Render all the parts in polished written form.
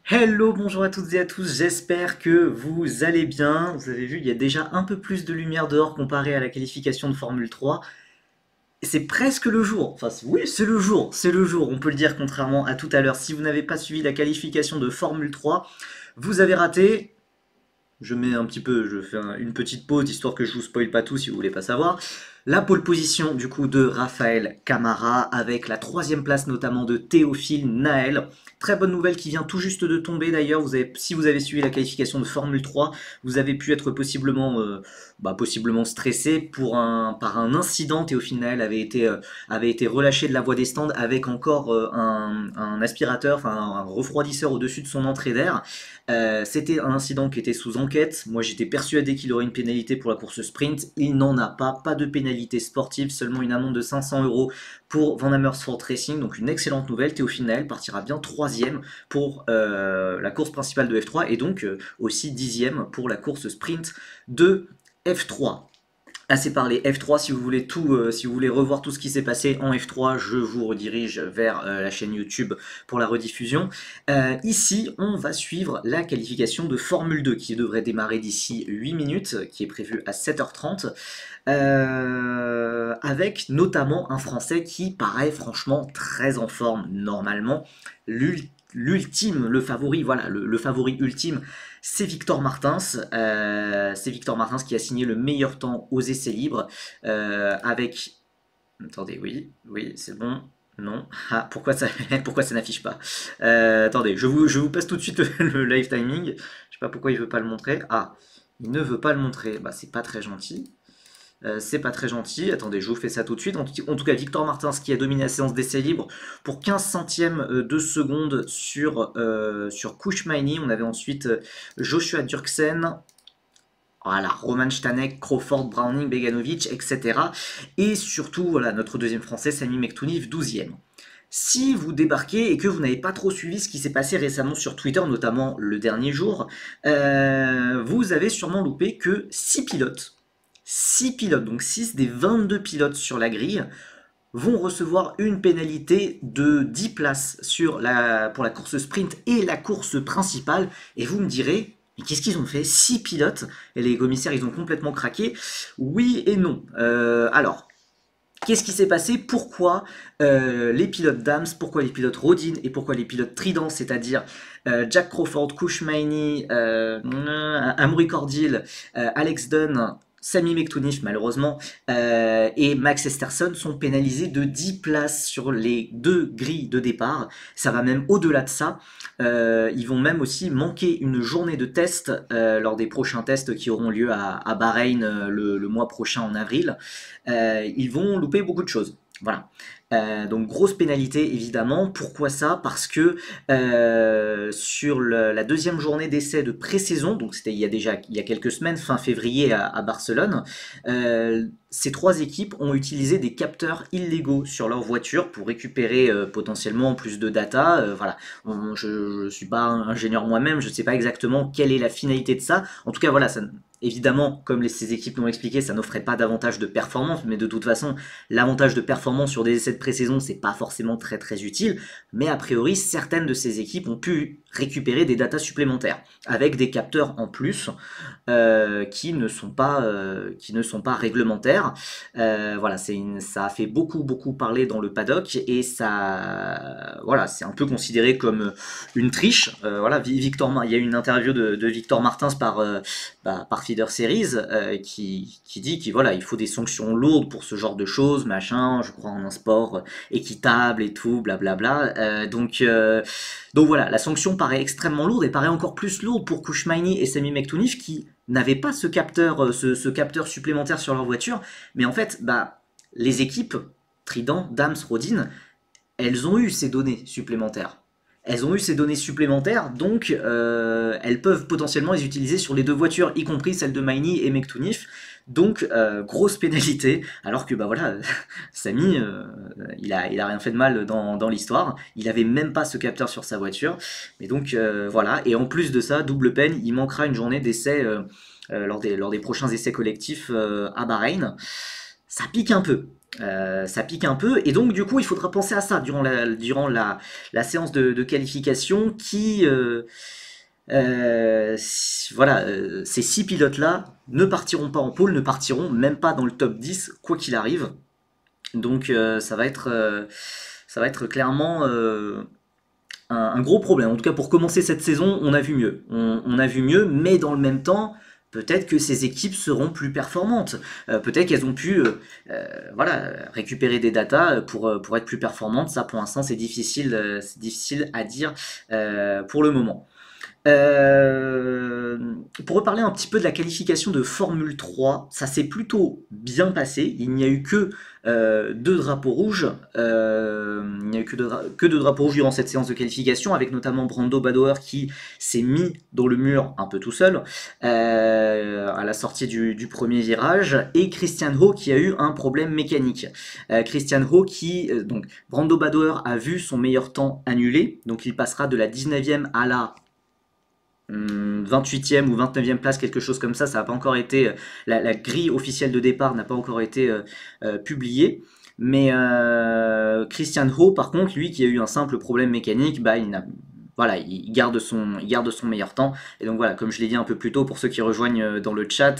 Hello, bonjour à toutes et à tous, j'espère que vous allez bien. Vous avez vu, il y a déjà un peu plus de lumière dehors comparé à la qualification de Formule 3. C'est presque le jour, enfin oui, c'est le jour, on peut le dire contrairement à tout à l'heure. Si vous n'avez pas suivi la qualification de Formule 3, vous avez raté. Je mets un petit peu, je fais une petite pause histoire que je vous spoil pas tout si vous voulez pas savoir. La pole position du coup de Raphaël Camara avec la troisième place notamment de Théophile Naël. Très bonne nouvelle qui vient tout juste de tomber d'ailleurs. Si vous avez suivi la qualification de Formule 3, vous avez pu être possiblement stressé par un incident. Théophile Naël avait été relâché de la voie des stands avec encore un aspirateur, enfin un refroidisseur au-dessus de son entrée d'air. C'était un incident qui était sous enquête. Moi, j'étais persuadé qu'il aurait une pénalité pour la course sprint. Il n'en a pas. Pas de pénalité sportive, seulement une amende de 500 € pour Van Amersfoort Racing. Donc, une excellente nouvelle. Théophile Naël partira bien troisième pour la course principale de F3 et donc aussi dixième pour la course sprint de F3. Assez parlé F3, si vous voulez si vous voulez revoir tout ce qui s'est passé en F3, je vous redirige vers la chaîne YouTube pour la rediffusion. Ici, on va suivre la qualification de Formule 2 qui devrait démarrer d'ici 8 minutes, qui est prévue à 7h30, avec notamment un Français qui paraît franchement très en forme normalement. L'ultime, le favori, voilà, le favori ultime, c'est Victor Martins. C'est Victor Martins qui a signé le meilleur temps aux essais libres avec. Attendez, oui, oui, c'est bon. Non. Ah, pourquoi ça n'affiche pas? Attendez, je vous passe tout de suite le live timing. Je sais pas pourquoi il veut pas le montrer. Ah, il ne veut pas le montrer. Bah, c'est pas très gentil. C'est pas très gentil. Attendez, je vous fais ça tout de suite. En tout cas, Victor Martins qui a dominé la séance d'essai libre pour 15 centièmes de seconde sur Kouchmaini. On avait ensuite Joshua Dirksen. Voilà, Roman Stanek, Crawford, Browning, Beganovic, etc. Et surtout, voilà, notre deuxième français, Sami Mektouniv, 12e. Si vous débarquez et que vous n'avez pas trop suivi ce qui s'est passé récemment sur Twitter, notamment le dernier jour, vous avez sûrement loupé que 6 pilotes, donc 6 des 22 pilotes sur la grille, vont recevoir une pénalité de 10 places pour la course sprint et la course principale. Et vous me direz, mais qu'est-ce qu'ils ont fait? 6 pilotes? Et les commissaires, ils ont complètement craqué. Oui et non. Alors, qu'est-ce qui s'est passé? Pourquoi les pilotes Dams, pourquoi les pilotes Rodin et pourquoi les pilotes Trident, c'est-à-dire Jack Crawford, Kouchmaini, Amaury Cordil, Alex Dunn, Sami Mektounif malheureusement et Max Esterson sont pénalisés de 10 places sur les deux grilles de départ. Ça va même au-delà de ça. Ils vont même aussi manquer une journée de test lors des prochains tests qui auront lieu à Bahreïn le mois prochain en avril. Ils vont louper beaucoup de choses. Voilà. Donc grosse pénalité évidemment. Pourquoi ça? Parce que sur la deuxième journée d'essai de pré-saison, donc c'était il y a quelques semaines, fin février à Barcelone, ces trois équipes ont utilisé des capteurs illégaux sur leur voiture pour récupérer potentiellement plus de data. Voilà, je ne suis pas ingénieur moi-même, je ne sais pas exactement quelle est la finalité de ça. En tout cas, voilà, ça, évidemment, comme ces équipes l'ont expliqué, ça n'offrait pas davantage de performance, mais de toute façon, l'avantage de performance sur des essais de pré-saison, c'est pas forcément très très utile. Mais a priori, certaines de ces équipes ont pu récupérer des datas supplémentaires avec des capteurs en plus qui ne sont pas réglementaires. Voilà, ça a fait beaucoup parler dans le paddock et ça, voilà, c'est un peu considéré comme une triche. Voilà, il y a eu une interview de Victor Martins par Feeder Series qui dit qu'il voilà, il faut des sanctions lourdes pour ce genre de choses, machin. Je crois en un sport équitable et tout, blablabla. Donc voilà, la sanction paraît extrêmement lourde et paraît encore plus lourde pour Kouchmaini et Sami Mektounif qui n'avaient pas ce capteur supplémentaire sur leur voiture. Mais en fait, bah, les équipes, Trident, Dams, Rodin, elles ont eu ces données supplémentaires. Elles ont eu ces données supplémentaires, donc elles peuvent potentiellement les utiliser sur les deux voitures, y compris celle de Maini et Mektounif. Donc grosse pénalité, alors que bah voilà, Samy, il a rien fait de mal dans l'histoire. Il avait même pas ce capteur sur sa voiture. Mais donc voilà, et en plus de ça, double peine, il manquera une journée d'essai lors des prochains essais collectifs à Bahreïn. Ça pique un peu. Ça pique un peu, et donc du coup il faudra penser à ça durant la séance de qualification voilà, ces 6 pilotes-là ne partiront pas en pôle, ne partiront même pas dans le top 10, quoi qu'il arrive. Donc ça va être clairement un gros problème. En tout cas, pour commencer cette saison, on a vu mieux. On a vu mieux, mais dans le même temps, peut-être que ces équipes seront plus performantes. Peut-être qu'elles ont pu voilà, récupérer des datas pour être plus performantes. Ça, pour l'instant, c'est difficile à dire pour le moment. Euh, pour reparler un petit peu de la qualification de Formule 3, ça s'est plutôt bien passé. Il n'y a eu que deux drapeaux rouges. Il n'y a eu que deux drapeaux rouges durant cette séance de qualification, avec notamment Brando Badoer qui s'est mis dans le mur un peu tout seul à la sortie du premier virage, et Christian Ho qui a eu un problème mécanique. Christian Ho donc Brando Badoer a vu son meilleur temps annulé, donc il passera de la 19e à la 28e ou 29e place, quelque chose comme ça n'a pas encore été, la grille officielle de départ n'a pas encore été publiée. Mais Christian Ho, par contre, lui qui a eu un simple problème mécanique, bah, voilà, il garde son meilleur temps. Et donc voilà, comme je l'ai dit un peu plus tôt, pour ceux qui rejoignent dans le chat,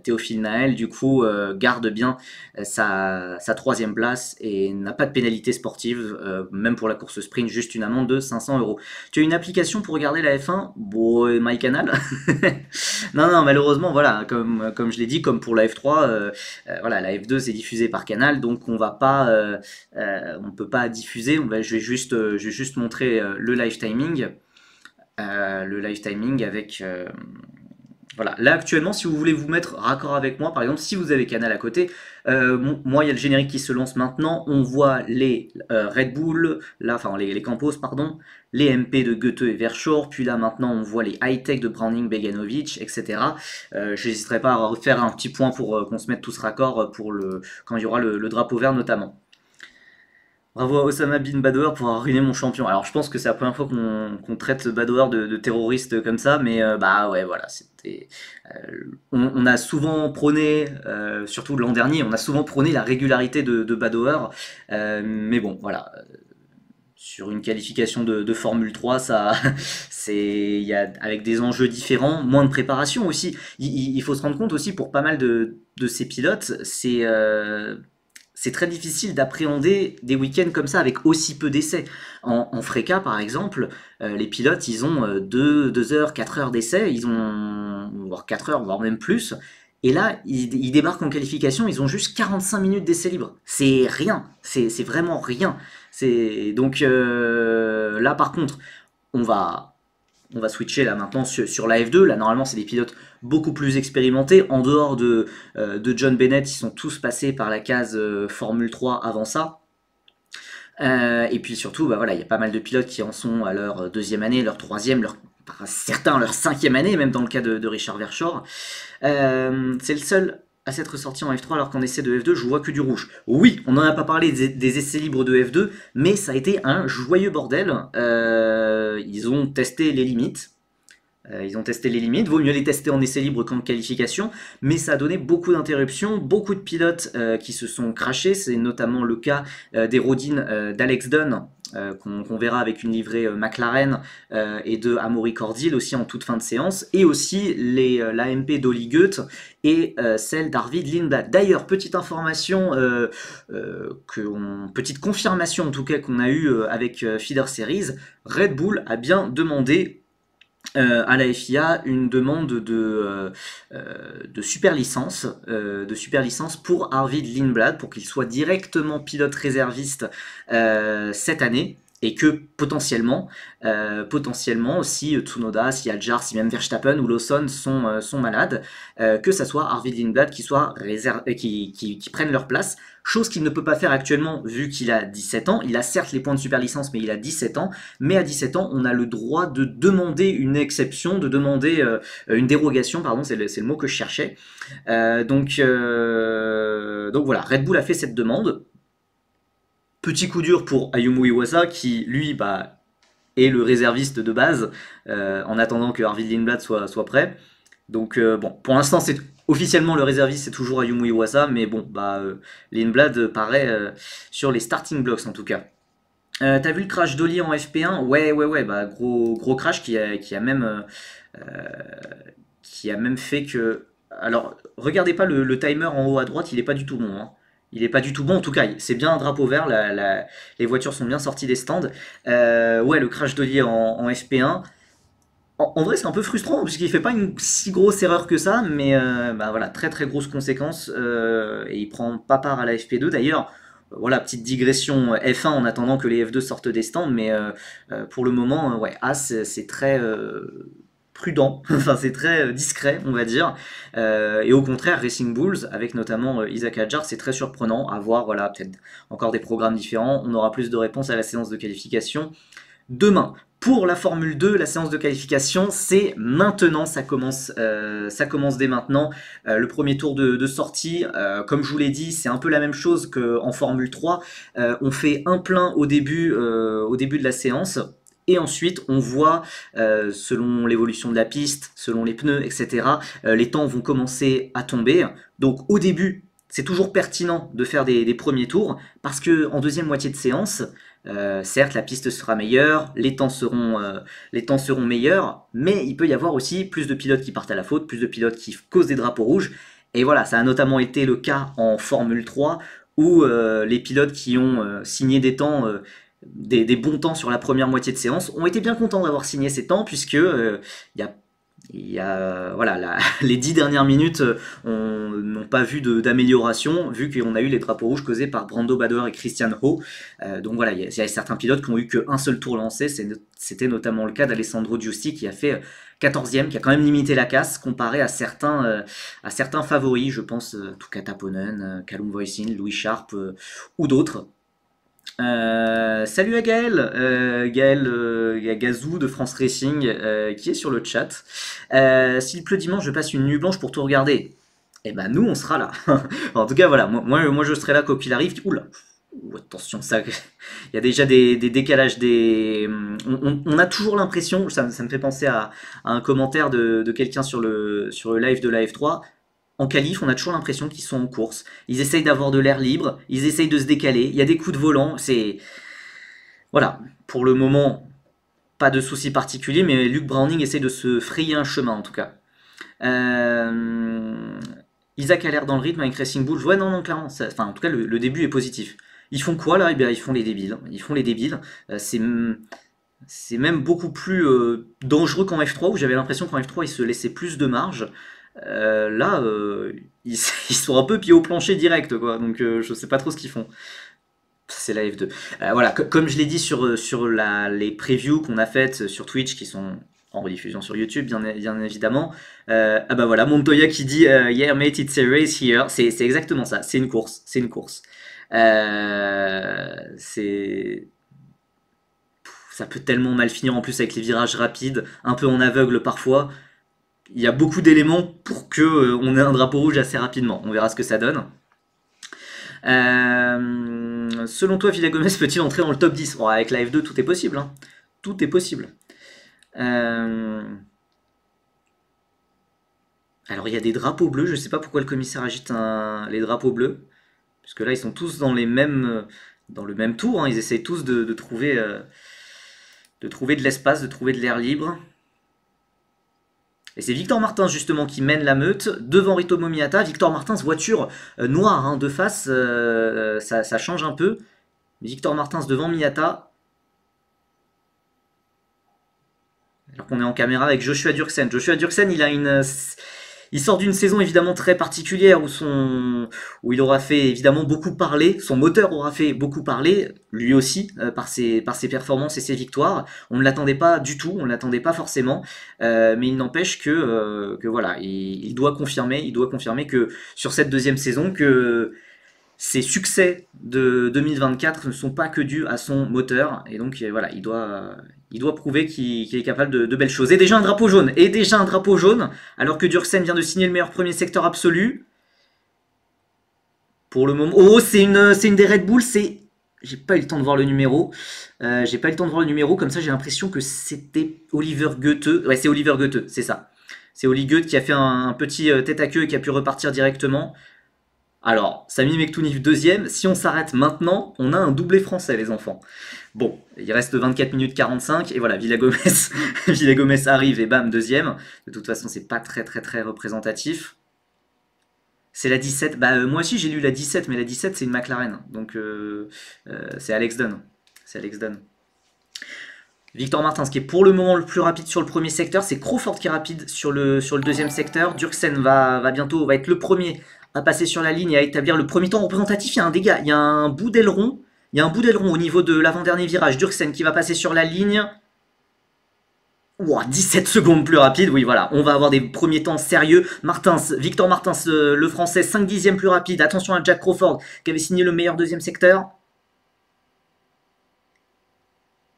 Théophile Naël, du coup, garde bien sa troisième place et n'a pas de pénalité sportive, même pour la course sprint, juste une amende de 500 €. Tu as une application pour regarder la F1? Bon, MyCanal. Non, non, malheureusement, voilà, comme je l'ai dit, comme pour la F3, voilà, la F2 c'est diffusé par Canal, donc on peut pas diffuser. Je vais juste montrer le live timing. Le live timing avec voilà, là actuellement, si vous voulez vous mettre raccord avec moi, par exemple, si vous avez Canal à côté, moi il y a le générique qui se lance maintenant, on voit les Red Bull, là, enfin les Campos, pardon, les MP de Goethe et Verschoor, puis là maintenant on voit les high-tech de Browning, Beganovic, etc. J'hésiterai pas à refaire un petit point pour qu'on se mette tous raccord quand il y aura le drapeau vert notamment. Bravo à Osama Bin Badoer pour avoir ruiné mon champion. Alors je pense que c'est la première fois qu'on traite Badoer de terroriste comme ça, mais bah ouais voilà, on a souvent prôné, surtout l'an dernier, on a souvent prôné la régularité de Badoer, mais bon voilà, sur une qualification de Formule 3, ça, avec des enjeux différents, moins de préparation aussi. Il faut se rendre compte aussi pour pas mal de ces pilotes, c'est très difficile d'appréhender des week-ends comme ça avec aussi peu d'essais. En Freca, par exemple, les pilotes, ils ont 2 heures, 4 heures d'essais, voire 4 heures, voire même plus. Et là, ils débarquent en qualification, ils ont juste 45 minutes d'essais libres. C'est rien, c'est vraiment rien. Donc là, par contre, on va, on va switcher là maintenant sur la F2. Là, normalement, c'est des pilotes beaucoup plus expérimentés. En dehors de John Bennett, ils sont tous passés par la case Formule 3 avant ça. Et puis surtout, bah voilà, il y a pas mal de pilotes qui en sont à leur deuxième année, leur troisième, certains leur cinquième année, même dans le cas de Richard Verschoor. C'est le seul à s'être ressorti en F3 alors qu'en essai de F2, je vois que du rouge. Oui, on n'en a pas parlé des essais libres de F2, mais ça a été un joyeux bordel. Ils ont testé les limites. Vaut mieux les tester en essai libre qu'en qualification, mais ça a donné beaucoup d'interruptions, beaucoup de pilotes qui se sont crashés, c'est notamment le cas des Rodines d'Alex Dunn, qu'on verra avec une livrée McLaren, et de Amaury Cordil aussi en toute fin de séance, et aussi l'AMP d'Oli Goethe et celle d'Arvid Lindblad. D'ailleurs, petite information, petite confirmation en tout cas qu'on a eue avec Feeder Series, Red Bull a bien demandé à la FIA une demande de super licence, pour Arvid Lindblad pour qu'il soit directement pilote réserviste cette année. Et que potentiellement, si Tsunoda, si Adjar, si même Verstappen ou Lawson sont malades, que ça soit Arvid Lindblad qui prenne leur place. Chose qu'il ne peut pas faire actuellement vu qu'il a 17 ans. Il a certes les points de super licence, mais il a 17 ans. Mais à 17 ans, on a le droit de demander une exception, de demander une dérogation, pardon, c'est le mot que je cherchais. Donc voilà, Red Bull a fait cette demande. Petit coup dur pour Ayumu Iwasa qui, lui, est le réserviste de base en attendant que Arvid Lindblad soit prêt. Donc bon, pour l'instant, Officiellement, le réserviste, c'est toujours Ayumu Iwasa, mais bon, bah, Lindblad paraît sur les starting blocks en tout cas. T'as vu le crash d'Oli en FP1? Ouais, ouais, ouais, bah, gros crash qui a même fait que. Alors, regardez pas le timer en haut à droite, il est pas du tout bon, hein. Il est pas du tout bon, en tout cas, c'est bien un drapeau vert, les voitures sont bien sorties des stands. Ouais, le crash d'Oli en FP1. En vrai, c'est un peu frustrant puisqu'il fait pas une si grosse erreur que ça, mais bah voilà, très très grosse conséquence et il prend pas part à la FP2. D'ailleurs, voilà, petite digression F1 en attendant que les F2 sortent des stands, mais pour le moment, ouais, As c'est très prudent, enfin c'est très discret, on va dire. Et au contraire, Racing Bulls, avec notamment Isaac Hadjar, c'est très surprenant à voir, voilà, peut-être encore des programmes différents. On aura plus de réponses à la séance de qualification demain. Pour la Formule 2, la séance de qualification, c'est maintenant, ça commence dès maintenant. Le premier tour de sortie, comme je vous l'ai dit, c'est un peu la même chose qu'en Formule 3. On fait un plein au début de la séance. Et ensuite, on voit, selon l'évolution de la piste, selon les pneus, etc., les temps vont commencer à tomber. Donc au début, c'est toujours pertinent de faire des premiers tours, parce que en deuxième moitié de séance, certes, la piste sera meilleure, les temps seront meilleurs, mais il peut y avoir aussi plus de pilotes qui partent à la faute, plus de pilotes qui causent des drapeaux rouges. Et voilà, ça a notamment été le cas en Formule 3, où les pilotes qui ont signé des temps, des bons temps sur la première moitié de séance, ont été bien contents d'avoir signé ces temps, puisque voilà, les 10 dernières minutes n'ont pas vu d'amélioration, vu qu'on a eu les drapeaux rouges causés par Brando Badoer et Christian Ho. Donc voilà, il y a certains pilotes qui ont eu qu'un seul tour lancé. C'était notamment le cas d'Alessandro Giusti qui a fait 14e, qui a quand même limité la casse comparé à certains favoris, je pense Tuka Taponen, Callum Voisin, Louis Sharp ou d'autres. Salut à Gaël, Gazou de France Racing qui est sur le chat. S'il pleut dimanche, je passe une nuit blanche pour tout regarder. Et ben nous on sera là. En tout cas voilà, moi je serai là quoi qu'il arrive. Oula, attention ça, il y a déjà des décalages, on a toujours l'impression, ça me fait penser à un commentaire de quelqu'un sur le live de la F3. En qualif, on a toujours l'impression qu'ils sont en course. Ils essayent d'avoir de l'air libre, ils essayent de se décaler, il y a des coups de volant, Voilà, pour le moment, pas de soucis particuliers, mais Luke Browning essaie de se frayer un chemin en tout cas. Isaac a l'air dans le rythme avec Racing Bull. Ouais, non, clairement. Enfin, en tout cas, le début est positif. Ils font quoi là? Eh bien, ils font les débiles. Ils font les débiles. C'est même beaucoup plus dangereux qu'en F3, où j'avais l'impression qu'en F3, ils se laissaient plus de marge. Là, ils sont un peu pieds au plancher direct, quoi. Donc, je sais pas trop ce qu'ils font. C'est la F2. Voilà, comme je l'ai dit sur les previews qu'on a faites sur Twitch, qui sont en rediffusion sur YouTube, bien évidemment. Ah bah voilà, Montoya qui dit Yeah mate, it's a race here. C'est exactement ça, c'est une course. C'est une course. Ça peut tellement mal finir en plus avec les virages rapides, un peu en aveugle parfois. Il y a beaucoup d'éléments pour que on ait un drapeau rouge assez rapidement. On verra ce que ça donne. Selon toi, Villa Gomez peut-il entrer dans le top 10? Bon, avec la F2, tout est possible. Hein. Tout est possible. Alors, il y a des drapeaux bleus. Je ne sais pas pourquoi le commissaire agite les drapeaux bleus. Parce que là, ils sont tous dans le même tour. Hein. Ils essayent tous de trouver de l'espace, de trouver de l'air libre. Et c'est Victor Martins justement qui mène la meute devant Ritomo Miyata. Victor Martins, voiture noire hein, de face, ça change un peu. Victor Martins devant Miyata. Alors qu'on est en caméra avec Joshua Durksen. Joshua Durksen, il sort d'une saison évidemment très particulière où il aura fait évidemment beaucoup parler, son moteur aura fait beaucoup parler, lui aussi, par ses performances et ses victoires. On ne l'attendait pas du tout, on ne l'attendait pas forcément, mais il n'empêche que voilà, il doit confirmer que sur cette deuxième saison, que ses succès de 2024 ne sont pas que dus à son moteur, et donc voilà, il doit prouver qu'il est capable de belles choses. Et déjà un drapeau jaune, alors que Durksen vient de signer le meilleur premier secteur absolu. Pour le moment... Oh, c'est une des Red Bull, J'ai pas eu le temps de voir le numéro. Comme ça j'ai l'impression que c'était Oliver Goethe. Ouais, c'est Oliver Goethe, c'est ça. C'est Oli Goethe qui a fait un petit tête à queue et qui a pu repartir directement. Alors, Sami Mektounif deuxième. Si on s'arrête maintenant, on a un doublé français, les enfants. Bon, il reste 24 minutes 45 et voilà, Villagomez, Villagomez arrive et bam, deuxième. De toute façon, c'est pas très représentatif. C'est la 17. Bah, moi aussi, j'ai lu la 17, mais la 17, c'est une McLaren. Donc, c'est Alex Dunn. C'est Alex Dunn. Victor Martins, qui est pour le moment le plus rapide sur le premier secteur. C'est Crawford qui est rapide sur le deuxième secteur. Durksen va être le premier à passer sur la ligne et à établir le premier temps représentatif. Il y a un dégât, il y a un bout d'aileron. Il y a un bout d'aileron au niveau de l'avant-dernier virage. Durksen qui va passer sur la ligne. Ouah, 17 secondes plus rapide. Oui, voilà, on va avoir des premiers temps sérieux. Victor Martins, le français, 5 dixièmes plus rapide. Attention à Jack Crawford qui avait signé le meilleur deuxième secteur.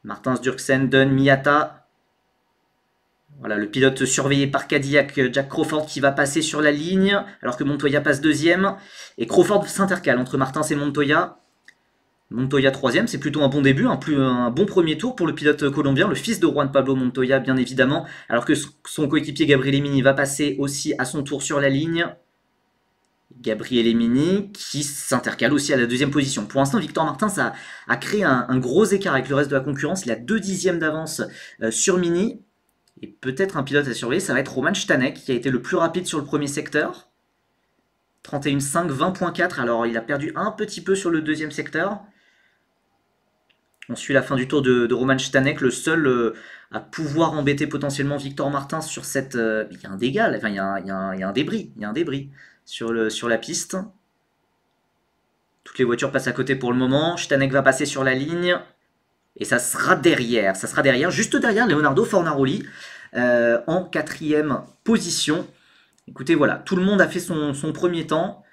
Martins, Durksen, Dunn, Miyata. Voilà, le pilote surveillé par Cadillac, Jack Crawford qui va passer sur la ligne, alors que Montoya passe deuxième. Et Crawford s'intercale entre Martins et Montoya. Montoya troisième, c'est plutôt un bon début, un bon premier tour pour le pilote colombien, le fils de Juan Pablo Montoya bien évidemment, alors que son coéquipier Gabriel Emini va passer aussi à son tour sur la ligne. Gabriel Emini qui s'intercale aussi à la deuxième position. Pour l'instant, Victor Martins a créé un gros écart avec le reste de la concurrence. Il a 2 dixièmes d'avance sur Mini. Et peut-être un pilote à surveiller, ça va être Roman Stanek qui a été le plus rapide sur le premier secteur. 31,5, 20,4. Alors il a perdu un petit peu sur le deuxième secteur. On suit la fin du tour de Roman Stanek, le seul à pouvoir embêter potentiellement Victor Martins sur cette... il y a un dégât, enfin, il y a un débris, sur la piste. Toutes les voitures passent à côté pour le moment. Stanek va passer sur la ligne. Et ça sera derrière, juste derrière Leonardo Fornaroli, en 4e position. Écoutez, voilà, tout le monde a fait son premier temps.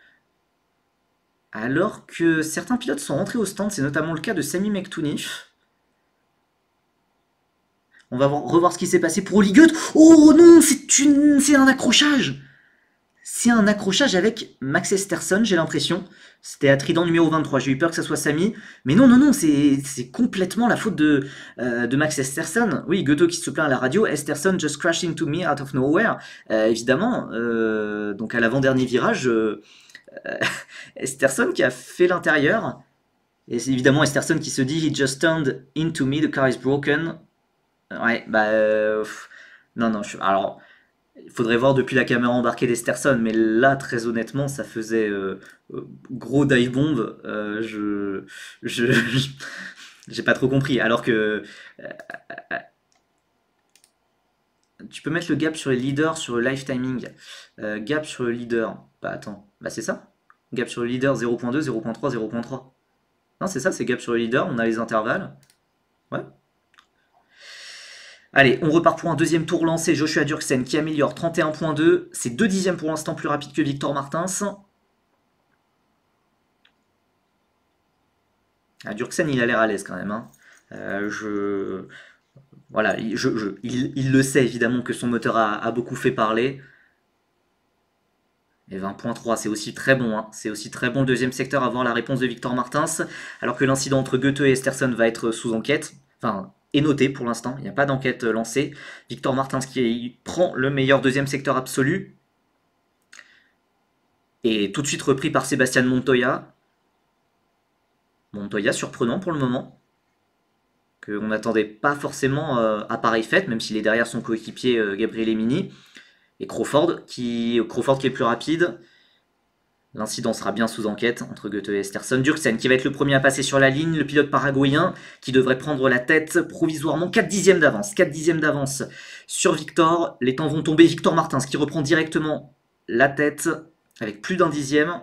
Alors que certains pilotes sont rentrés au stand, c'est notamment le cas de Sami Mektounif. On va revoir ce qui s'est passé pour Oli Goethe. Oh non, c'est un accrochage. C'est un accrochage avec Max Esterson, j'ai l'impression. C'était à Trident numéro 23. J'ai eu peur que ça soit Sami. Mais non, c'est complètement la faute de Max Esterson. Oui, Goethe qui se plaint à la radio. Esterson just crashing to me out of nowhere. Évidemment, donc à l'avant-dernier virage, Esterson qui a fait l'intérieur. Et c'est évidemment Esterson qui se dit he just turned into me, the car is broken. Ouais, bah... non, alors... Il faudrait voir depuis la caméra embarquée d'Esterson, mais là, très honnêtement, ça faisait gros dive bomb. J'ai pas trop compris. Alors que tu peux mettre le gap sur les leaders sur le live timing. Gap sur le leader. Bah attends, bah c'est ça. Gap sur le leader 0.2, 0.3, 0.3. Non, c'est ça, c'est gap sur le leader. On a les intervalles. Ouais. Allez, on repart pour un deuxième tour lancé. Joshua Durksen qui améliore 31.2. C'est 2 dixièmes pour l'instant plus rapide que Victor Martins. Ah, Durksen, il a l'air à l'aise quand même. Hein. Voilà, il le sait évidemment que son moteur a beaucoup fait parler. Et 20.3, c'est aussi très bon. Hein. C'est aussi très bon le deuxième secteur à voir la réponse de Victor Martins. Alors que l'incident entre Goethe et Esterson va être sous enquête. Enfin... est noté pour l'instant, il n'y a pas d'enquête lancée. Victor Martins qui prend le meilleur deuxième secteur absolu. Et tout de suite repris par Sébastien Montoya. Montoya surprenant pour le moment. Qu'on n'attendait pas forcément à pareille fête, même s'il est derrière son coéquipier Gabriel Emini. Et Crawford qui est plus rapide. L'incident sera bien sous enquête entre Goethe et Esterson. Durksen qui va être le premier à passer sur la ligne. Le pilote paraguayen qui devrait prendre la tête provisoirement. 4 dixièmes d'avance. 4 dixièmes d'avance sur Victor. Les temps vont tomber. Victor Martins qui reprend directement la tête avec plus d'1 dixième.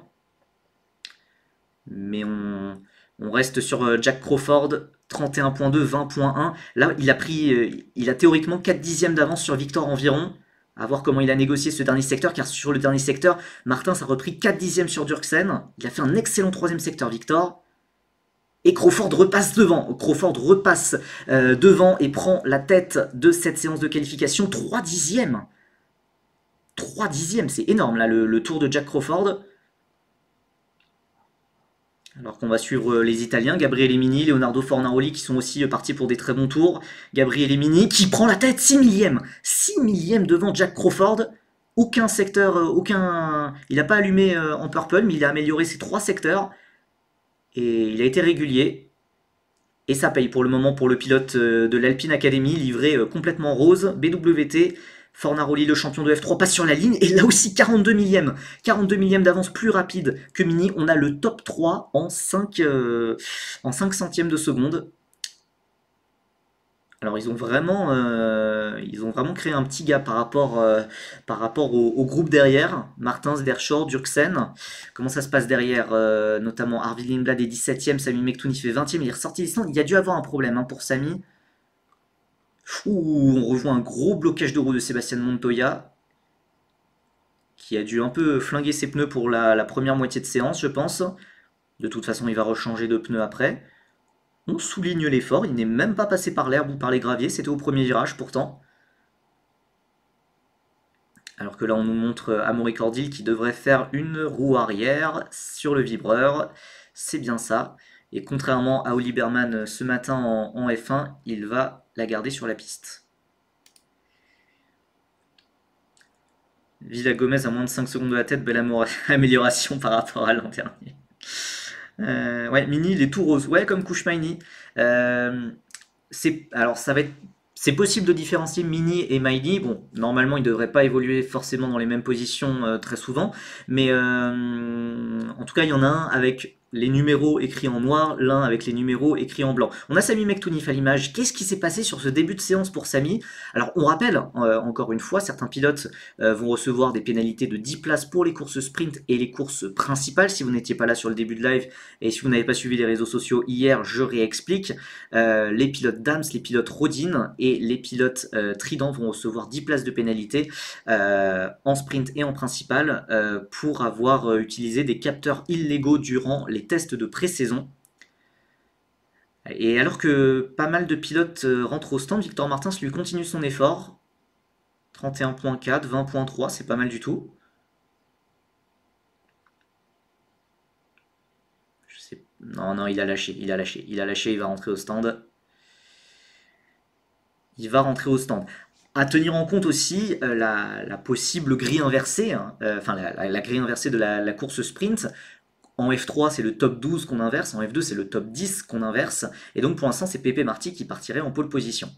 Mais on reste sur Jack Crawford. 31.2, 20.1. Là, il a théoriquement 4 dixièmes d'avance sur Victor environ. À voir comment il a négocié ce dernier secteur, car sur le dernier secteur, Martins a repris 4 dixièmes sur Durksen. Il a fait un excellent troisième secteur, Victor. Et Crawford repasse devant. Crawford repasse devant et prend la tête de cette séance de qualification. 3 dixièmes. 3 dixièmes, c'est énorme là, le tour de Jack Crawford. Alors qu'on va suivre les Italiens, Gabriele Mini, Leonardo Fornaroli qui sont aussi partis pour des très bons tours. Gabriele Mini qui prend la tête, 6 millièmes. 6 millièmes devant Jack Crawford. Aucun secteur, aucun... Il n'a pas allumé en purple, mais il a amélioré ses 3 secteurs. Et il a été régulier. Et ça paye pour le moment pour le pilote de l'Alpine Academy, livré complètement rose, BWT. Fornaroli, le champion de F3, passe sur la ligne. Et là aussi, 42 millièmes. 42 millièmes d'avance plus rapide que Mini. On a le top 3 en 5 centièmes de seconde. Alors ils ont vraiment créé un petit gap par rapport au groupe derrière. Martins, Verschoor, Durksen. Comment ça se passe derrière notamment Arvid Lindblad est 17ème, Sami Mektouni fait 20ème. Il est ressorti des stands. Il y a dû avoir un problème pour Sami. Ouh, on revoit un gros blocage de roue de Sébastien Montoya, qui a dû un peu flinguer ses pneus pour la première moitié de séance, je pense. De toute façon, il va rechanger de pneus après. On souligne l'effort, il n'est même pas passé par l'herbe ou par les graviers, c'était au premier virage pourtant. Alors que là, on nous montre Amaury Cordil qui devrait faire une roue arrière sur le vibreur. C'est bien ça. Et contrairement à Oli Berman ce matin en F1, il va la garder sur la piste. Villa Gomez à moins de 5 secondes de la tête, belle amélioration par rapport à l'an dernier. Ouais, Mini, il est tout rose. Ouais, comme Kouchmaini. Alors, c'est possible de différencier Mini et Maini. Bon, normalement, ils ne devraient pas évoluer forcément dans les mêmes positions très souvent. Mais en tout cas, il y en a un avec les numéros écrits en noir, l'un avec les numéros écrits en blanc. On a Sami Mektounif à l'image. Qu'est-ce qui s'est passé sur ce début de séance pour Sami? Alors, on rappelle, encore une fois, certains pilotes vont recevoir des pénalités de 10 places pour les courses sprint et les courses principales. Si vous n'étiez pas là sur le début de live et si vous n'avez pas suivi les réseaux sociaux hier, je réexplique. Les pilotes Dams, les pilotes Rodin et les pilotes Trident vont recevoir 10 places de pénalité en sprint et en principal pour avoir utilisé des capteurs illégaux durant les tests de pré-saison. Et alors que pas mal de pilotes rentrent au stand, Victor Martins lui continue son effort. 31.4, 20.3, c'est pas mal du tout. Je sais... Non, il a lâché, il va rentrer au stand. Il va rentrer au stand. À tenir en compte aussi la possible grille inversée, hein, la grille inversée de la course sprint. En F3, c'est le top 12 qu'on inverse, en F2, c'est le top 10 qu'on inverse, et donc pour l'instant, c'est Pepe Marty qui partirait en pole position.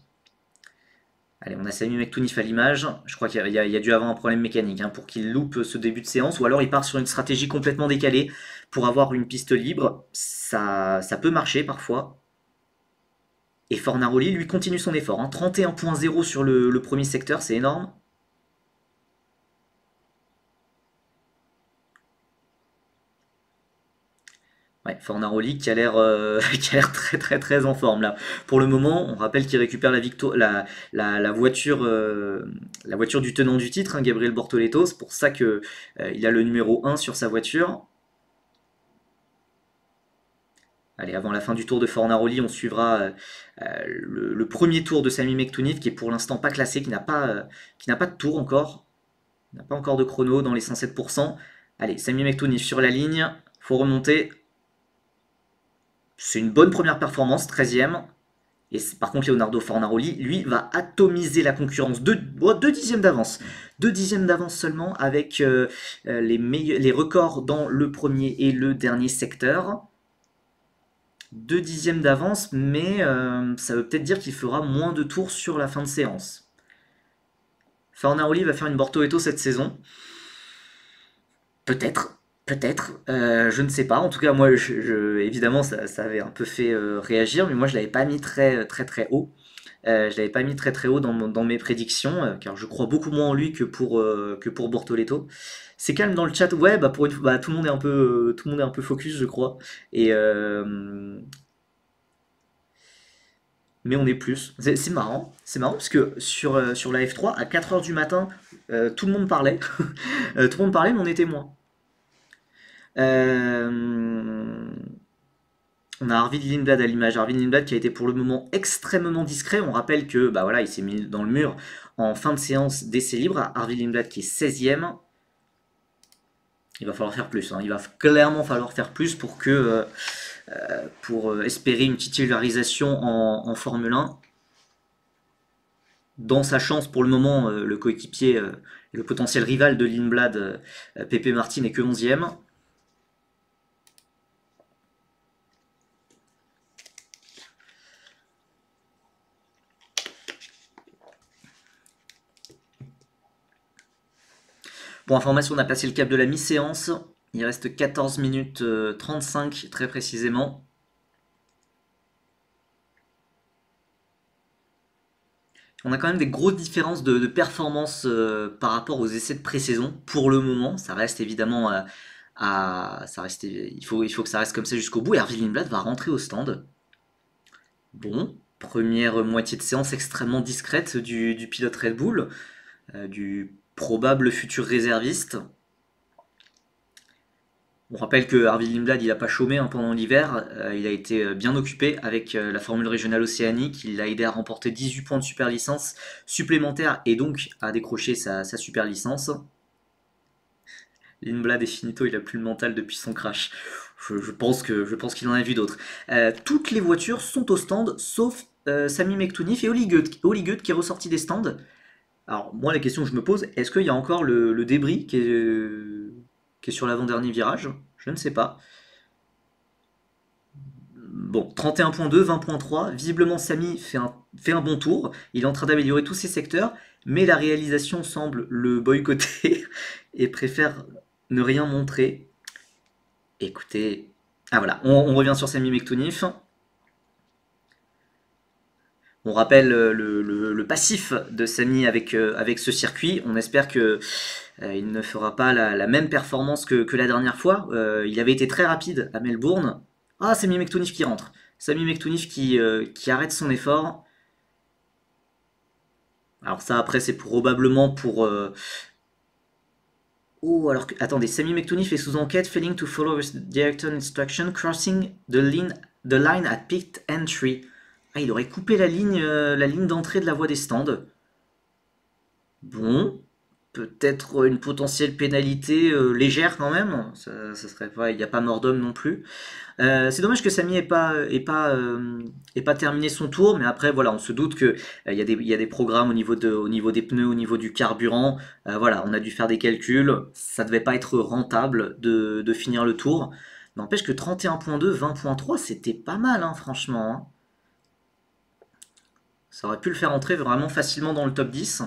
Allez, on a Sami Mektounif à l'image. Je crois qu'il y a dû avoir un problème mécanique pour qu'il loupe ce début de séance, ou alors il part sur une stratégie complètement décalée pour avoir une piste libre. Ça peut marcher parfois. Et Fornaroli, lui, continue son effort. 31.0 sur le premier secteur, c'est énorme. Ouais, Fornaroli qui a l'air très très très en forme là. Pour le moment, on rappelle qu'il récupère la voiture du tenant du titre, Gabriel Bortoleto. C'est pour ça que il a le numéro 1 sur sa voiture. Allez, avant la fin du tour de Fornaroli, on suivra le premier tour de Sami Mektounif qui est pour l'instant pas classé, qui n'a pas de tour encore. Il n'a pas encore de chrono dans les 107%. Allez, Sami Mektounif sur la ligne, faut remonter. C'est une bonne première performance, 13ème. Et par contre, Leonardo Fornaroli, lui, va atomiser la concurrence. 2 dixièmes d'avance. 2 dixièmes d'avance seulement avec les records dans le premier et le dernier secteur. 2 dixièmes d'avance, mais ça veut peut-être dire qu'il fera moins de tours sur la fin de séance. Fornaroli va faire une Bortoleto cette saison. Peut-être. Peut-être, je ne sais pas. En tout cas, moi, évidemment, ça avait un peu fait réagir, mais moi, je l'avais pas mis très très haut. Je l'avais pas mis très très haut dans mes prédictions, car je crois beaucoup moins en lui que pour Bortoleto. C'est calme dans le chat. Ouais, bah pour une fois, tout le monde est un peu focus, je crois. Et mais on est plus. C'est marrant. C'est marrant parce que sur la F3, à 4h du matin, tout le monde parlait. Tout le monde parlait, mais on était moins. On a Arvid Lindblad à l'image. Arvid Lindblad qui a été pour le moment extrêmement discret. On rappelle que bah voilà, il s'est mis dans le mur en fin de séance d'essai libre. Arvid Lindblad qui est 16ème. Il va falloir faire plus, hein. Il va clairement falloir faire plus pour espérer une titularisation en Formule 1. Dans sa chance, pour le moment, le coéquipier et le potentiel rival de Lindblad, Pepe Martin, n'est que 11e. Pour information, on a passé le cap de la mi-séance. Il reste 14 minutes 35 très précisément. On a quand même des grosses différences de performance par rapport aux essais de pré-saison pour le moment. Ça reste évidemment il faut que ça reste comme ça jusqu'au bout. Et Hervé Lindblad va rentrer au stand. Bon, première moitié de séance extrêmement discrète du pilote Red Bull, du probable futur réserviste. On rappelle que Harvey Lindblad, il n'a pas chômé hein, pendant l'hiver, il a été bien occupé avec la Formule régionale océanique, il l'a aidé à remporter 18 points de super licence supplémentaires et donc à décrocher sa super licence. Lindblad est finito, il a plus le mental depuis son crash. Je pense qu'il en a vu d'autres. Toutes les voitures sont au stand, sauf Sami Mektounif et Oli Goeth qui est ressorti des stands. Alors moi la question que je me pose, est-ce qu'il y a encore le débris qui est sur l'avant-dernier virage? Je ne sais pas. Bon, 31.2, 20.3, visiblement Sami fait un bon tour, il est en train d'améliorer tous ses secteurs, mais la réalisation semble le boycotter et préfère ne rien montrer. Écoutez, ah voilà, on revient sur Sami Mektounif. On rappelle le passif de Sami avec ce circuit. On espère que il ne fera pas la même performance que la dernière fois. Il avait été très rapide à Melbourne. Ah, Sami Mektounif qui rentre. Sami Mektounif qui arrête son effort. Alors ça, après, c'est probablement pour... Oh, alors que... Attendez, Sami Mektounif est sous enquête, failing to follow the director instruction, crossing the line at pit entry. Ah, il aurait coupé la ligne d'entrée de la voie des stands. Bon, peut-être une potentielle pénalité légère quand même. Ça serait pas, il n'y a pas mort d'homme non plus. C'est dommage que Sami ait pas terminé son tour, mais après voilà, on se doute que il y a des programmes au niveau des pneus, au niveau du carburant. Voilà, on a dû faire des calculs. Ça devait pas être rentable de finir le tour. N'empêche que 31.2, 20.3, c'était pas mal, hein, franchement, hein. Ça aurait pu le faire entrer vraiment facilement dans le top 10.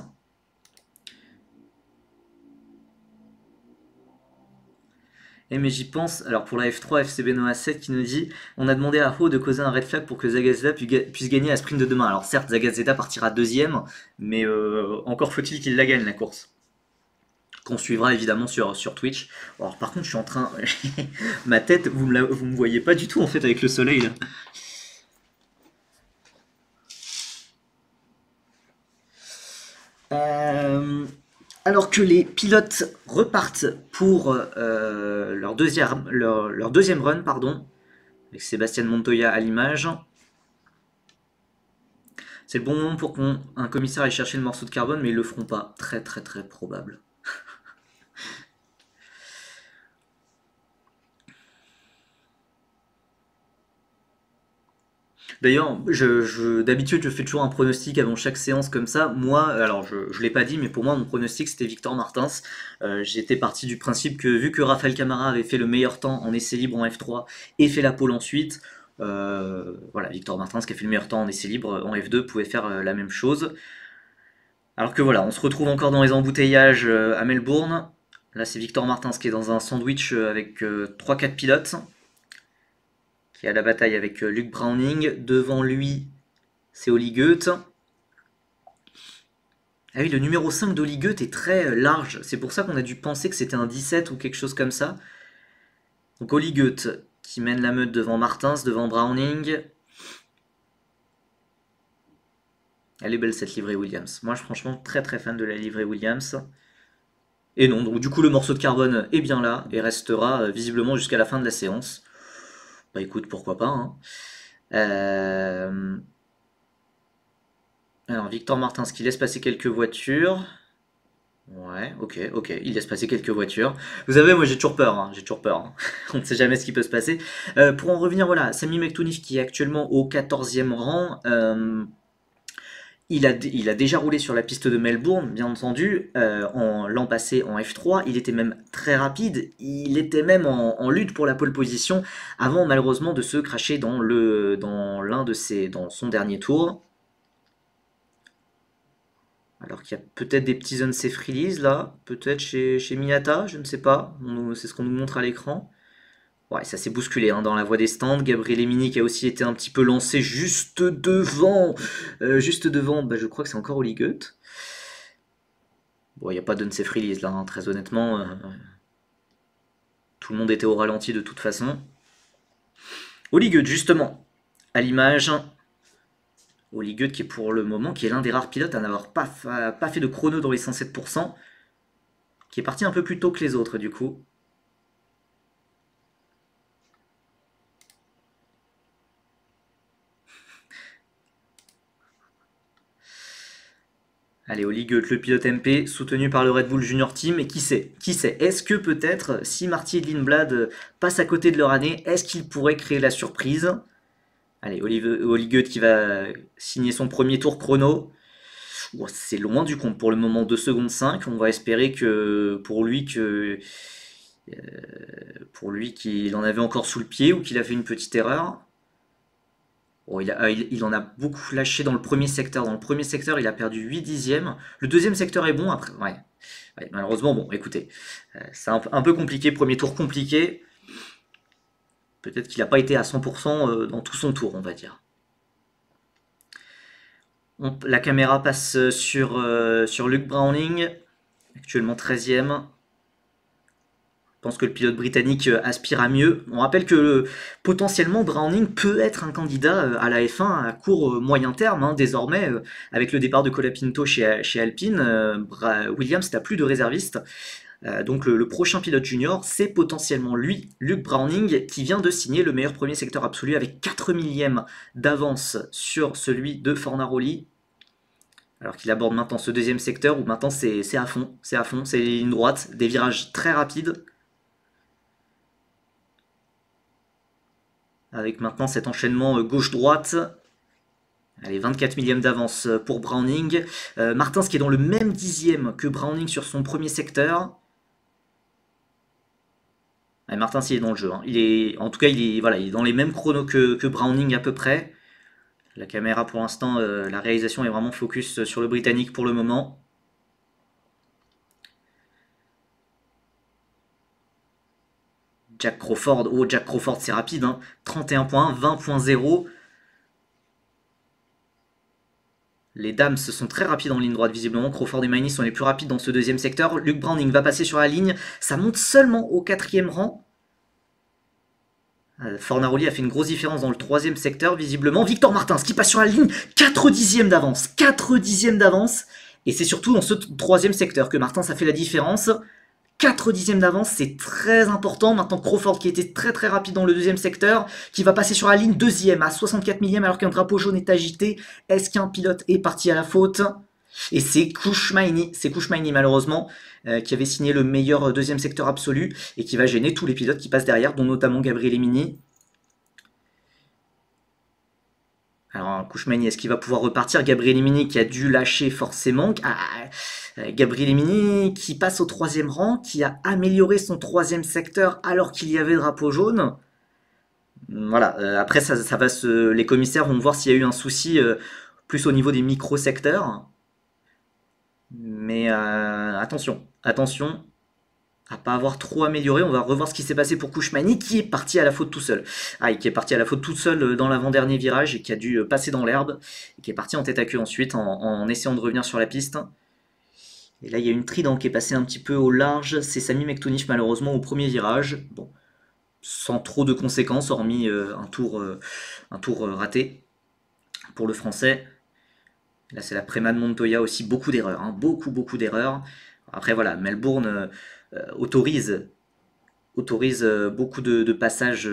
Eh mais j'y pense, alors pour la F3, FCB Noah 7 qui nous dit on a demandé à Ho de causer un red flag pour que Zagazeta puisse gagner la sprint de demain. Alors certes, Zagazeta partira deuxième, mais encore faut-il qu'il la gagne la course. Qu'on suivra évidemment sur Twitch. Alors par contre, je suis en train. Ma tête, vous me voyez pas du tout en fait avec le soleil là. Euh, Alors que les pilotes repartent pour leur deuxième run, pardon, avec Sébastien Montoya à l'image, c'est le bon moment pour qu'un commissaire aille chercher le morceau de carbone, mais ils le feront pas. Très très très probable. D'ailleurs, d'habitude, je fais toujours un pronostic avant chaque séance comme ça. Moi, alors je ne l'ai pas dit, mais pour moi, mon pronostic c'était Victor Martins. J'étais parti du principe que vu que Raphaël Camara avait fait le meilleur temps en essai libre en F3 et fait la pole ensuite, voilà, Victor Martins qui a fait le meilleur temps en essai libre en F2 pouvait faire la même chose. Alors que voilà, on se retrouve encore dans les embouteillages à Melbourne. Là, c'est Victor Martins qui est dans un sandwich avec 3-4 pilotes qui est à la bataille avec Luke Browning. Devant lui, c'est Oli Goeth. Ah oui, le numéro 5 d'Oli Goeth est très large. C'est pour ça qu'on a dû penser que c'était un 17 ou quelque chose comme ça. Donc Oli Goeth qui mène la meute devant Martins, devant Browning. Elle est belle cette livrée Williams. Moi, je suis franchement très très fan de la livrée Williams. Et non, donc du coup, le morceau de carbone est bien là et restera visiblement jusqu'à la fin de la séance. Bah écoute, pourquoi pas, hein. Euh, Alors, Victor Martins qui laisse passer quelques voitures. Ouais, ok, ok. Il laisse passer quelques voitures. Vous savez, moi j'ai toujours peur, hein, j'ai toujours peur, hein. On ne sait jamais ce qui peut se passer. Pour en revenir, voilà, Sami Mektounif qui est actuellement au 14e rang. Il a déjà roulé sur la piste de Melbourne, bien entendu, l'an passé en F3. Il était même très rapide. Il était même en lutte pour la pole position avant malheureusement de se cracher dans son dernier tour. Alors qu'il y a peut-être des petits unsafe release là, peut-être chez Miyata, je ne sais pas. C'est ce qu'on nous montre à l'écran. Ouais, ça s'est bousculé hein, dans la voie des stands. Gabriel Emini qui a aussi été un petit peu lancé juste devant, bah, je crois que c'est encore Oli Goethe. Bon, il n'y a pas d'unsafe release là, hein, très honnêtement. Tout le monde était au ralenti de toute façon. Oli Goethe, justement, à l'image. Oli Goethe qui est pour le moment, qui est l'un des rares pilotes à n'avoir pas fait de chrono dans les 107%, qui est parti un peu plus tôt que les autres du coup. Allez, Oli Goethe, le pilote MP, soutenu par le Red Bull Junior Team. Et qui sait? Qui sait? Est-ce que peut-être, si Marty et Lindblad passent à côté de leur année, est-ce qu'ils pourraient créer la surprise? Allez, Oli Goethe qui va signer son premier tour chrono. Bon, c'est loin du compte pour le moment, 2 secondes 5. On va espérer que pour lui qu'il en avait encore sous le pied ou qu'il a fait une petite erreur. Bon, il en a beaucoup lâché dans le premier secteur. Dans le premier secteur, il a perdu 8 dixièmes. Le deuxième secteur est bon après. Ouais. Ouais, malheureusement, bon, écoutez, c'est un peu compliqué. Premier tour compliqué. Peut-être qu'il n'a pas été à 100% dans tout son tour, on va dire. La caméra passe sur Luke Browning, actuellement 13e. Je pense que le pilote britannique aspire à mieux. On rappelle que potentiellement Browning peut être un candidat à la F1 à court moyen terme. Hein, désormais, avec le départ de Colapinto chez Alpine, Williams n'a plus de réserviste. Donc le prochain pilote junior, c'est potentiellement lui, Luke Browning, qui vient de signer le meilleur premier secteur absolu avec 4 millièmes d'avance sur celui de Fornaroli. Alors qu'il aborde maintenant ce deuxième secteur où maintenant c'est à fond, c'est les lignes droites, des virages très rapides. Avec maintenant cet enchaînement gauche-droite. Allez, 24 millièmes d'avance pour Browning. Martins qui est dans le même dixième que Browning sur son premier secteur. Allez, Martins il est dans le jeu. Hein. En tout cas, voilà, il est dans les mêmes chronos que Browning à peu près. La caméra pour l'instant, la réalisation est vraiment focus sur le Britannique pour le moment. Jack Crawford, oh Jack Crawford c'est rapide, hein. 31 points, 20.0. Les dames se sont très rapides en ligne droite visiblement, Crawford et Maini sont les plus rapides dans ce deuxième secteur. Luke Browning va passer sur la ligne, ça monte seulement au 4e rang. Fornaroli a fait une grosse différence dans le 3e secteur visiblement. Victor Martins qui passe sur la ligne, 4 dixièmes d'avance, 4 dixièmes d'avance. Et c'est surtout dans ce 3e secteur que Martins a fait la différence. 4 dixièmes d'avance, c'est très important. Maintenant Crawford qui était très très rapide dans le deuxième secteur, qui va passer sur la ligne deuxième à 64 millièmes alors qu'un drapeau jaune est agité. Est-ce qu'un pilote est parti à la faute? Et c'est Kouchmaini malheureusement, qui avait signé le meilleur deuxième secteur absolu et qui va gêner tous les pilotes qui passent derrière, dont notamment Gabriel Emini. Alors Kouchmaini, est-ce qu'il va pouvoir repartir? Gabriel Emini qui a dû lâcher forcément. Gabriel Emini qui passe au 3e rang, qui a amélioré son 3e secteur alors qu'il y avait drapeau jaune. Voilà, après les commissaires vont voir s'il y a eu un souci plus au niveau des micro-secteurs. Mais attention à pas avoir trop amélioré. On va revoir ce qui s'est passé pour Kouchmaini qui est parti à la faute tout seul. Qui est parti à la faute tout seul dans l'avant-dernier virage et qui a dû passer dans l'herbe et qui est parti en tête à queue ensuite en essayant de revenir sur la piste. Et là, il y a une Trident qui est passée un petit peu au large. C'est Sami Mektounif, malheureusement, au premier virage. Bon, sans trop de conséquences, hormis un tour raté pour le Français. Là, c'est la Prema de Montoya aussi. Beaucoup d'erreurs. Hein, beaucoup d'erreurs. Après, voilà, Melbourne autorise beaucoup de passages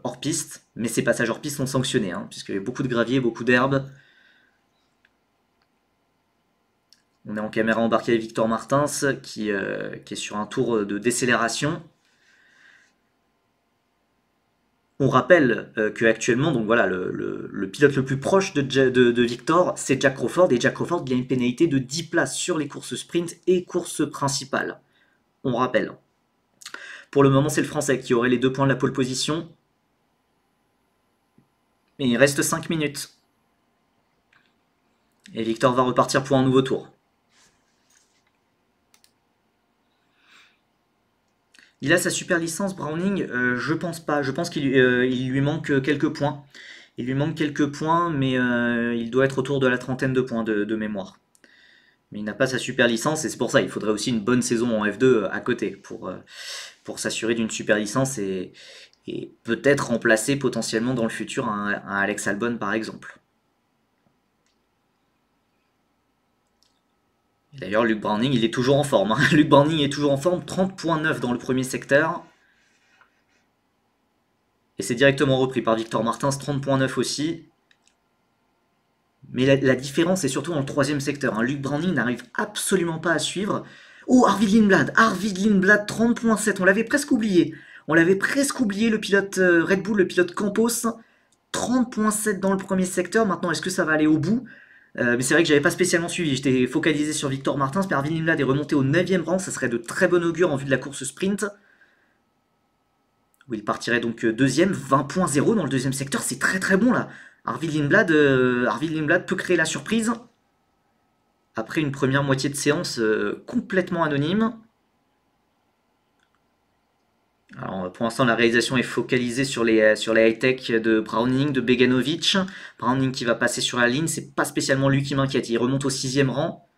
hors piste. Mais ces passages hors piste sont sanctionnés, hein, puisqu'il y a beaucoup de gravier, beaucoup d'herbe. On est en caméra embarquée avec Victor Martins qui est sur un tour de décélération. On rappelle qu'actuellement, donc voilà, le pilote le plus proche de Victor, c'est Jack Crawford. Et Jack Crawford, il a une pénalité de 10 places sur les courses sprint et courses principales. On rappelle. Pour le moment, c'est le Français qui aurait les 2 points de la pole position. Mais il reste 5 minutes. Et Victor va repartir pour un nouveau tour. Il a sa super licence Browning, je pense pas. Je pense qu'il lui manque quelques points. Il lui manque quelques points, mais il doit être autour de la trentaine de points de mémoire. Mais il n'a pas sa super licence et c'est pour ça il faudrait aussi une bonne saison en F2 à côté pour s'assurer d'une super licence et peut-être remplacer potentiellement dans le futur un Alex Albon par exemple. D'ailleurs, Luke Browning, il est toujours en forme. Hein. Luke Browning est toujours en forme, 30.9 dans le premier secteur. Et c'est directement repris par Victor Martins, 30.9 aussi. Mais la différence est surtout dans le troisième secteur. Hein. Luke Browning n'arrive absolument pas à suivre. Oh, Arvid Lindblad, 30.7, on l'avait presque oublié. On l'avait presque oublié, le pilote Red Bull, le pilote Campos. 30.7 dans le premier secteur. Maintenant, est-ce que ça va aller au bout? Mais c'est vrai que j'avais pas spécialement suivi, j'étais focalisé sur Victor Martins, mais Arvid Lindblad est remonté au 9e rang, ça serait de très bon augure en vue de la course sprint, où il partirait donc deuxième, 20.0 dans le deuxième secteur, c'est très très bon là. Arvid Lindblad peut créer la surprise, après une première moitié de séance complètement anonyme. Alors, pour l'instant, la réalisation est focalisée sur les high-tech de Browning, de Beganovic. Browning qui va passer sur la ligne, c'est pas spécialement lui qui m'inquiète. Il remonte au 6e rang.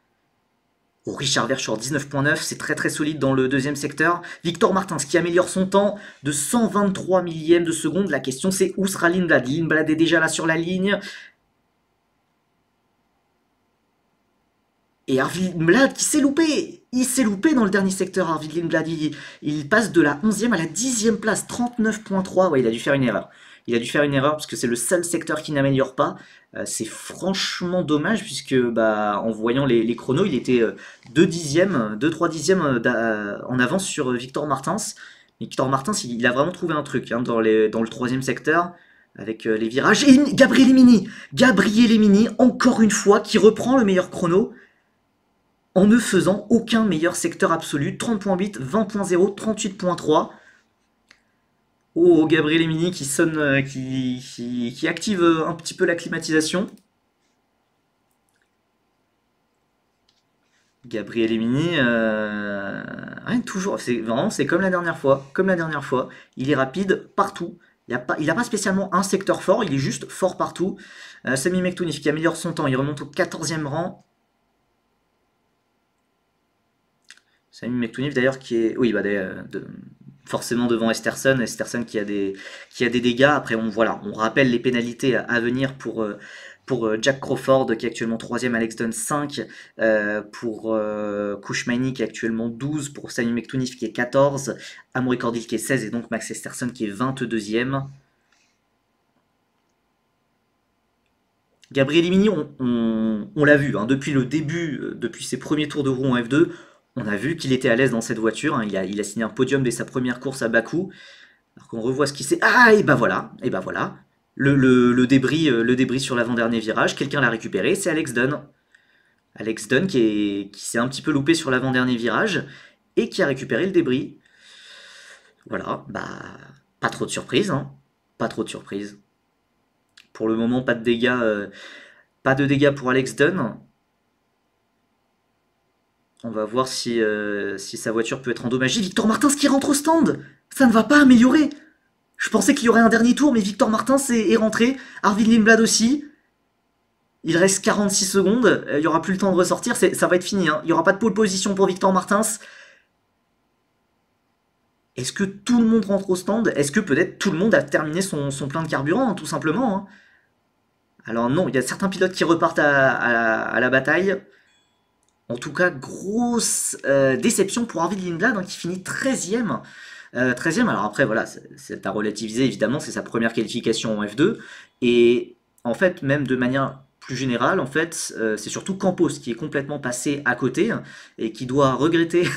Oh, Richard Verschoor, 19.9, c'est très très solide dans le deuxième secteur. Victor Martins qui améliore son temps de 123 millièmes de seconde. La question c'est où sera Lindblad? Lindblad est déjà là sur la ligne. Et Arvid Lindblad qui s'est loupé. Il s'est loupé dans le dernier secteur, Arvid Lindblad. Il passe de la 11e à la 10e place, 39.3. Ouais, il a dû faire une erreur. Il a dû faire une erreur parce que c'est le seul secteur qui n'améliore pas. C'est franchement dommage puisque en voyant les chronos, il était 2-3 dixièmes en avance sur Victor Martins. Victor Martins, il a vraiment trouvé un truc hein, dans le troisième secteur avec les virages. Et Gabriel Emini, encore une fois, qui reprend le meilleur chrono en ne faisant aucun meilleur secteur absolu. 30.8, 20.0, 38.3. Oh, Gabriel Emini qui sonne, qui active un petit peu la climatisation. Gabriel Emini, toujours, c'est comme la dernière fois. Il est rapide partout. Il n'a pas spécialement un secteur fort, il est juste fort partout. Sami Mektounif qui améliore son temps, il remonte au 14e rang. Sami Mektounif d'ailleurs qui est, oui, forcément devant Esterson qui a des dégâts. Après on rappelle les pénalités à venir pour Jack Crawford qui est actuellement 3e, Alex Dunn 5, pour Kouchmaini qui est actuellement 12, pour Sami Mektounif qui est 14, Amaury Cordil qui est 16 et donc Max Esterson qui est 22e. Gabriel Emini, on l'a vu, hein, depuis le début, depuis ses premiers tours de roue en F2, on a vu qu'il était à l'aise dans cette voiture. Hein. Il a signé un podium dès sa première course à Bakou. Alors qu'on revoit ce qui s'est... Ah, et bah voilà. Le débris sur l'avant-dernier virage, quelqu'un l'a récupéré, c'est Alex Dunn. Alex Dunn qui s'est un petit peu loupé sur l'avant-dernier virage et qui a récupéré le débris. Voilà, pas trop de surprise. Hein. Pas trop de surprise. Pour le moment, pas de dégâts pour Alex Dunn. On va voir si sa voiture peut être endommagée. Victor Martins qui rentre au stand. Ça ne va pas améliorer. Je pensais qu'il y aurait un dernier tour, mais Victor Martins est rentré. Arvid Lindblad aussi. Il reste 46 secondes. Il n'y aura plus le temps de ressortir. Ça va être fini. Hein. Il n'y aura pas de pole position pour Victor Martins. Est-ce que tout le monde rentre au stand? Est-ce que peut-être tout le monde a terminé son plein de carburant, hein, tout simplement hein. Alors non, il y a certains pilotes qui repartent à la bataille. En tout cas, grosse déception pour Arvid Lindblad hein, qui finit 13e. 13e, alors après, voilà, c'est à relativiser évidemment, c'est sa première qualification en F2. Et en fait, même de manière plus générale, en fait, c'est surtout Campos qui est complètement passé à côté et qui doit regretter,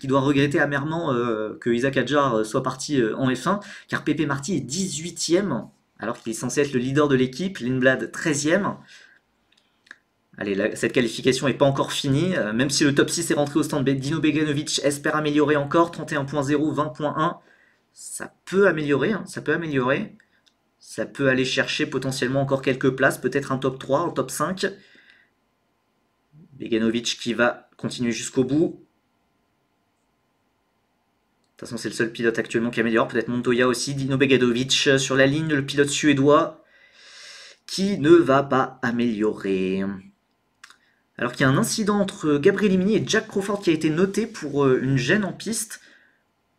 qui doit regretter amèrement que Isaac Hadjar soit parti en F1, car Pepe Marty est 18e, alors qu'il est censé être le leader de l'équipe, Lindblad 13e. Allez, cette qualification n'est pas encore finie, même si le top 6 est rentré au stand, Dino Beganovic espère améliorer encore, 31.0, 20.1, ça peut améliorer, hein, ça peut améliorer. Ça peut aller chercher potentiellement encore quelques places, peut-être un top 3, un top 5. Beganovic qui va continuer jusqu'au bout. De toute façon, c'est le seul pilote actuellement qui améliore. Peut-être Montoya aussi. Dino Beganovic sur la ligne, le pilote suédois qui ne va pas améliorer. Alors qu'il y a un incident entre Gabriel Imini et Jack Crawford qui a été noté pour une gêne en piste.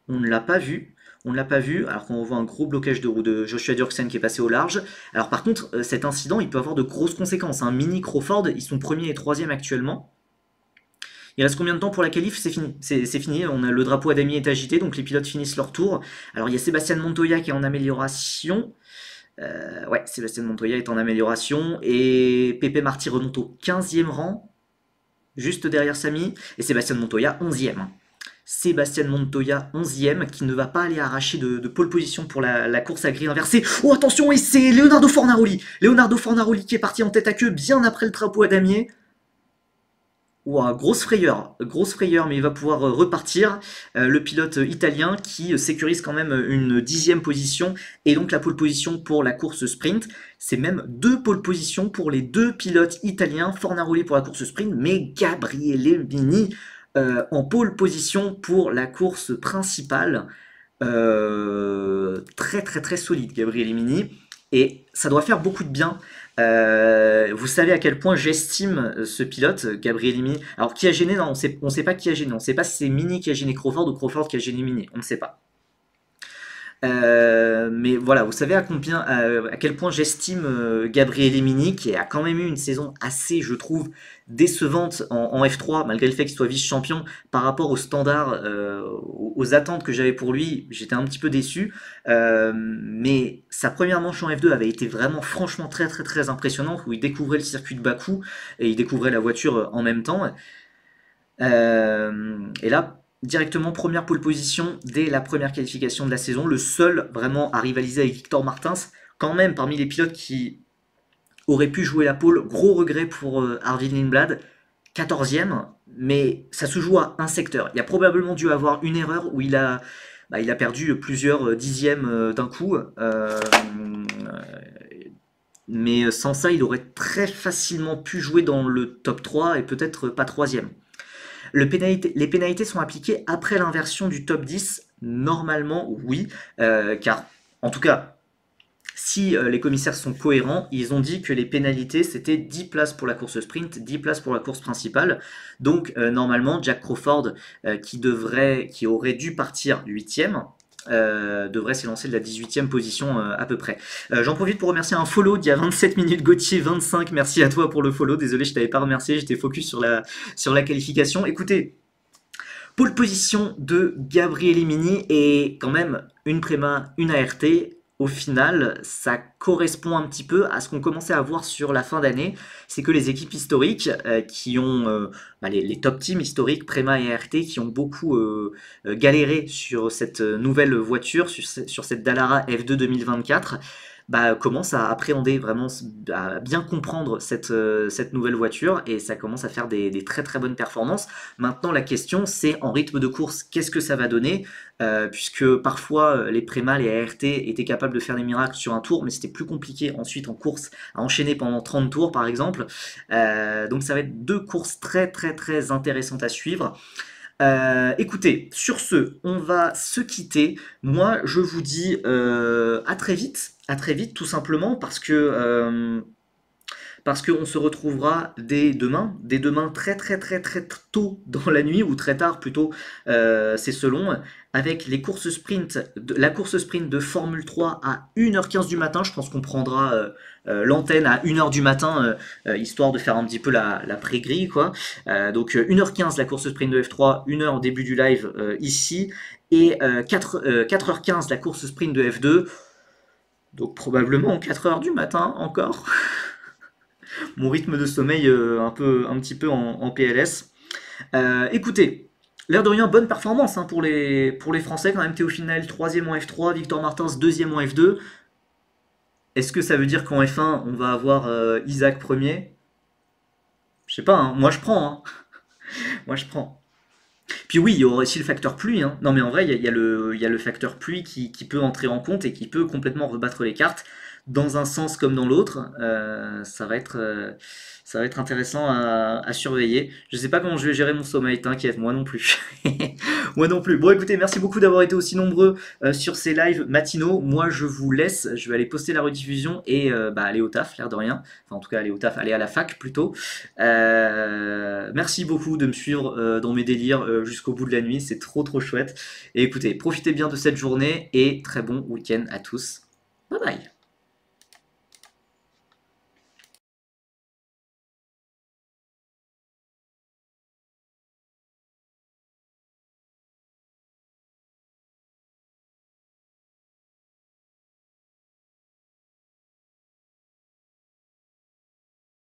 On ne l'a pas vu. On ne l'a pas vu, alors qu'on voit un gros blocage de roue de Joshua Dirksen qui est passé au large. Alors par contre, cet incident, il peut avoir de grosses conséquences. Hein. Mini Crawford, ils sont premier et troisième actuellement. Il reste combien de temps pour la qualif? C'est fini. C'est fini. Le drapeau à damier est agité, donc les pilotes finissent leur tour. Alors il y a Sébastien Montoya qui est en amélioration. Ouais, Sébastien Montoya est en amélioration. Et Pepe Marty remonte au 15e rang, juste derrière Samy. Et Sébastien Montoya, 11e. Sébastien Montoya, 11e, qui ne va pas aller arracher de pole position pour la course à grille inversée. Oh, attention, et c'est Leonardo Fornaroli. Leonardo Fornaroli qui est parti en tête à queue bien après le drapeau à damier. Ouah, grosse frayeur, mais il va pouvoir repartir. Le pilote italien qui sécurise quand même une 10e position et donc la pole position pour la course sprint. C'est même 2 pole positions pour les 2 pilotes italiens, Fornaroli pour la course sprint, mais Gabriele Mini en pole position pour la course principale. Très très très solide, Gabriel Mini. Et ça doit faire beaucoup de bien. Vous savez à quel point j'estime ce pilote, Gabriel Mini. Alors qui a gêné? Non, on ne sait pas qui a gêné. On ne sait pas si c'est Mini qui a gêné Crawford ou Crawford qui a gêné Mini. On ne sait pas. Mais voilà, vous savez à quel point j'estime Gabriel Mini, qui a quand même eu une saison assez, je trouve, décevante en F3, malgré le fait qu'il soit vice-champion, par rapport aux standards, aux attentes que j'avais pour lui, j'étais un petit peu déçu. Mais sa première manche en F2 avait été vraiment franchement très très très impressionnante, où il découvrait le circuit de Bakou et il découvrait la voiture en même temps. Et là, directement première pole position dès la première qualification de la saison, le seul vraiment à rivaliser avec Victor Martins, quand même parmi les pilotes qui auraient pu jouer la pole, gros regret pour Arvid Lindblad, 14e, mais ça se joue à un secteur. Il y a probablement dû avoir une erreur où il a perdu plusieurs dixièmes d'un coup, mais sans ça il aurait très facilement pu jouer dans le top 3 et peut-être pas 3e. Les pénalités sont appliquées après l'inversion du top 10, normalement oui, car en tout cas, si les commissaires sont cohérents, ils ont dit que les pénalités c'était 10 places pour la course sprint, 10 places pour la course principale. Donc normalement, Jack Crawford, qui aurait dû partir 8e, devrait s'élancer de la 18e position à peu près. J'en profite pour remercier un follow d'il y a 27 minutes, Gauthier25, merci à toi pour le follow, désolé je t'avais pas remercié, j'étais focus sur la qualification. Écoutez, pole position de Gabriel Mini et quand même une Prema, une ART. Au final, ça correspond un petit peu à ce qu'on commençait à voir sur la fin d'année, c'est que les équipes historiques qui ont, les top teams historiques, Prema et ART, qui ont beaucoup galéré sur cette nouvelle voiture, sur cette Dallara F2 2024, commencent à appréhender vraiment, à bien comprendre cette nouvelle voiture et ça commence à faire des très très bonnes performances. Maintenant la question c'est en rythme de course, qu'est-ce que ça va donner puisque parfois les Prema, les ART étaient capables de faire des miracles sur un tour mais c'était plus compliqué ensuite en course à enchaîner pendant 30 tours par exemple. Donc ça va être 2 courses très très très intéressantes à suivre. Écoutez, sur ce, on va se quitter. Moi, je vous dis à très vite, tout simplement, parce qu'on se retrouvera dès demain très très très très tôt dans la nuit, ou très tard plutôt, c'est selon, avec la course sprint de Formule 3 à 1h15 du matin. Je pense qu'on prendra l'antenne à 1h du matin, histoire de faire un petit peu la pré-grille, quoi. Donc 1h15 la course sprint de F3, 1h au début du live ici, et 4h15 la course sprint de F2, donc probablement 4h du matin encore. Mon rythme de sommeil un petit peu en PLS. Écoutez, l'air de rien, bonne performance hein, pour les Français quand même. Théophile troisième en F3, Victor Martins deuxième en F2. Est-ce que ça veut dire qu'en F1 on va avoir Isaac premier? Je sais pas, hein. Moi je prends. Hein. Moi je prends. Puis oui, il y aura aussi le facteur pluie. Hein. Non mais en vrai, il y a le facteur pluie qui peut entrer en compte et qui peut complètement rebattre les cartes dans un sens comme dans l'autre. Ça va être intéressant à surveiller. Je sais pas comment je vais gérer mon sommeil, t'inquiète, moi non plus. Moi non plus. Bon écoutez, merci beaucoup d'avoir été aussi nombreux sur ces lives matinaux. Moi je vous laisse, je vais aller poster la rediffusion et bah, aller au taf, l'air de rien. Enfin en tout cas aller au taf, aller à la fac plutôt. Merci beaucoup de me suivre dans mes délires jusqu'au bout de la nuit, c'est trop chouette. Et écoutez, profitez bien de cette journée et très bon week-end à tous. Bye bye.